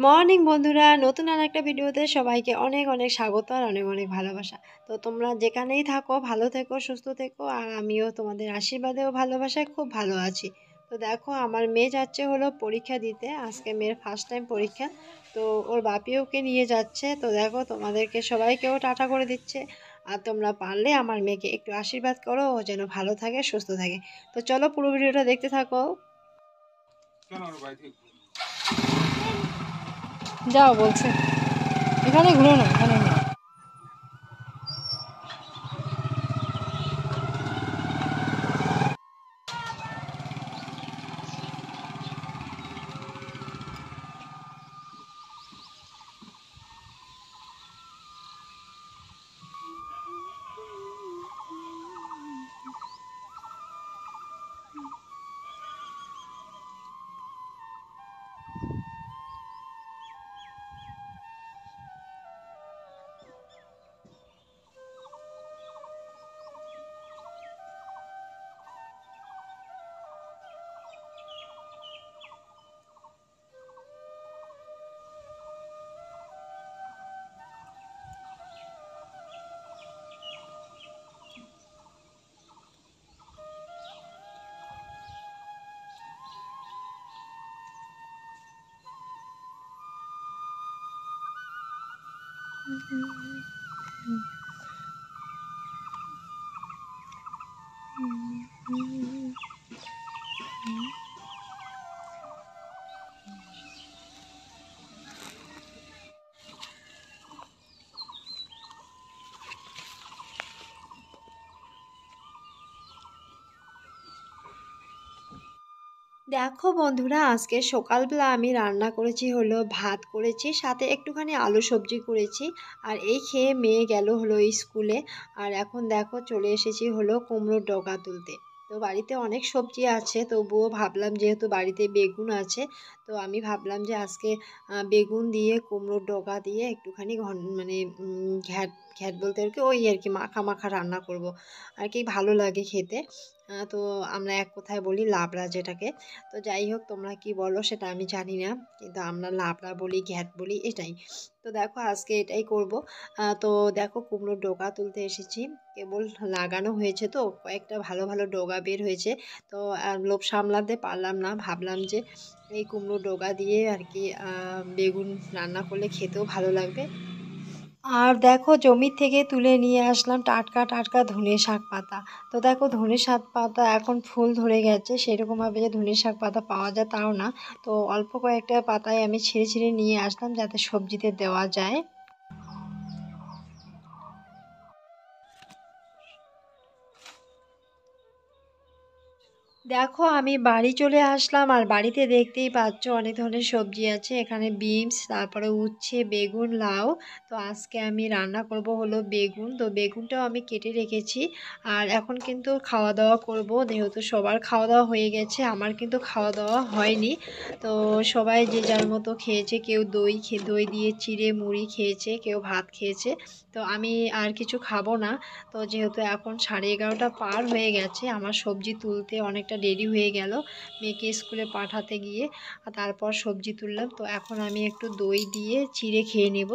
Morning বন্ধুরা, নতুন আর একটা ভিডিওতে সবাইকে অনেক অনেক স্বাগত আর অনেক অনেক ভালোবাসা। তো তোমরা যেখানেই থাকো ভালো থেকো, সুস্থ থেকো, আর আমিও তোমাদের আশীর্বাদে ও ভালোবাসায় খুব ভালো আছি। তো দেখো, আমার মেয়ে যাচ্ছে হলো পরীক্ষা দিতে। আজকে মেয়ের ফার্স্ট টাইম পরীক্ষা। তো ওর বাপি ওকে নিয়ে যাচ্ছে। তো দেখো, তোমাদেরকে সবাইকেও টাটা করে দিচ্ছে। আর তোমরা পারলে আমার মেয়েকে একটু আশীর্বাদ করো, ও যেন ভালো থাকে, সুস্থ থাকে। তো চলো, পুরো ভিডিওটা দেখতে থাকো। যাও বলছে, এখানে ঘুরো না, এখানে ঘুরো। দেখো বন্ধুরা, আজকে সকালবেলা আমি রান্না করেছি হলো ভাত করেছি, সাথে একটুখানি আলু সবজি করেছি। আর এই খেয়ে মেয়ে গেল হলো স্কুলে। আর এখন দেখো, চলে এসেছি হলো কুমড়োর ডগা তুলতে। তো বাড়িতে অনেক সবজি আছে, তবুও ভাবলাম যেহেতু বাড়িতে বেগুন আছে, তো আমি ভাবলাম যে আজকে বেগুন দিয়ে কুমড়োর ডগা দিয়ে একটুখানি মানে ঘ্যাট ঘ্যাট বলতে আর কি, ওই আর কি মাখা মাখা রান্না করব। আর কি ভালো লাগে খেতে। তো আমরা এক কথায় বলি লাবড়া যেটাকে। তো যাই হোক, তোমরা কি বলো সেটা আমি জানি না, কিন্তু আমরা লাবড়া বলি, ঘ্যাট বলি, এটাই। তো দেখো, আজকে এটাই করব। তো দেখো, কুমড়োর ডগা তুলতে এসেছি। কেবল লাগানো হয়েছে, তো কয়েকটা ভালো ভালো ডগা বের হয়েছে। তো লোভ সামলাতে পারলাম না, ভাবলাম যে এই কুমড়োর ডগা দিয়ে আর কি বেগুন রান্না করলে খেতেও ভালো লাগবে। আর দেখো, জমি থেকে তুলে নিয়ে আসলাম টাটকা টাটকা ধনে শাক পাতা। তো দেখো, ধনে শাক পাতা এখন ফুল ধরে গেছে, সেরকমভাবে যে ধনে শাক পাতা পাওয়া যায় তাও না। তো অল্প কয়েকটা পাতায় আমি ছিঁড়ে ছিঁড়ে নিয়ে আসলাম, যাতে সবজিতে দেওয়া যায়। দেখো, আমি বাড়ি চলে আসলাম, আর বাড়িতে দেখতেই পাচ্ছ অনেক ধরনের সবজি আছে এখানে। বিনস, তারপরে উচ্ছে, বেগুন, লাউ। তো আজকে আমি রান্না করব হলো বেগুন। তো বেগুনটাও আমি কেটে রেখেছি। আর এখন কিন্তু খাওয়া দাওয়া করব, যেহেতু সবার খাওয়া দাওয়া হয়ে গেছে, আমার কিন্তু খাওয়া দাওয়া হয়নি। তো সবাই যে যার মতো খেয়েছে, কেউ দই দিয়ে চিড়ে মুড়ি খেয়েছে, কেউ ভাত খেয়েছে। তো আমি আর কিছু খাবো না। তো যেহেতু এখন 11:30 পার হয়ে গেছে, আমার সবজি তুলতে অনেকটা দেরি হয়ে গেল মেয়েকে স্কুলে পাঠাতে গিয়ে। আর তারপর সবজি তুললাম। তো এখন আমি একটু দই দিয়ে চিড়ে খেয়ে নেব।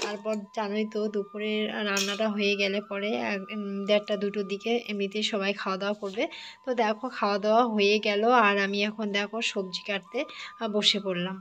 তারপর জানোই তো, দুপুরের রান্নাটা হয়ে গেলে পরে 1:30 2টোর দিকে এমনিতেই সবাই খাওয়া দাওয়া করবে। তো দেখো, খাওয়া দাওয়া হয়ে গেল, আর আমি এখন দেখো সবজি কাটতে বসে পড়লাম।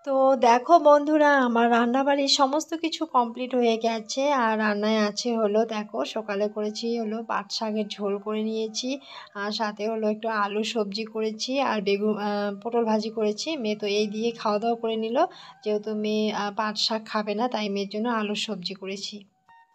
তো দেখো বন্ধুরা, আমার রান্নাবাড়ির সমস্ত কিছু কমপ্লিট হয়ে গেছে। আর রান্নায় আছে হলো, দেখো সকালে করেছি হলো পাট শাকের ঝোল করে নিয়েছি, আর সাথে হলো একটু আলু সবজি করেছি, আর বেগুন পটল ভাজি করেছি। মেয়ে তো এই দিয়ে খাওয়া দাওয়া করে নিল, যেহেতু মেয়ে পাট শাক খাবে না, তাই মেয়ের জন্য আলুর সবজি করেছি।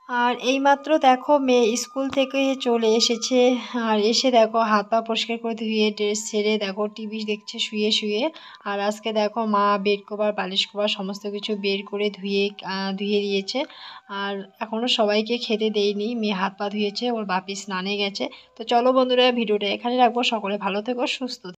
আর এইমাত্র দেখো মেয়ে স্কুল থেকে চলে এসেছে। আর এসে দেখো হাত পা পরিষ্কার করে ধুয়ে ড্রেস ছেড়ে দেখো টিভি দেখছে শুয়ে শুয়ে। আর আজকে দেখো মা বেড কভার বালিশ কভার সমস্ত কিছু বের করে ধুয়ে দিয়েছে। আর এখনও সবাইকে খেতে দেয়নি, মেয়ে হাত পা ধুয়েছে, ওর বাপি স্নানে গেছে। তো চলো বন্ধুরা, ভিডিওটা এখানে রাখবো। সকলে ভালো থেকো, সুস্থ থেকো।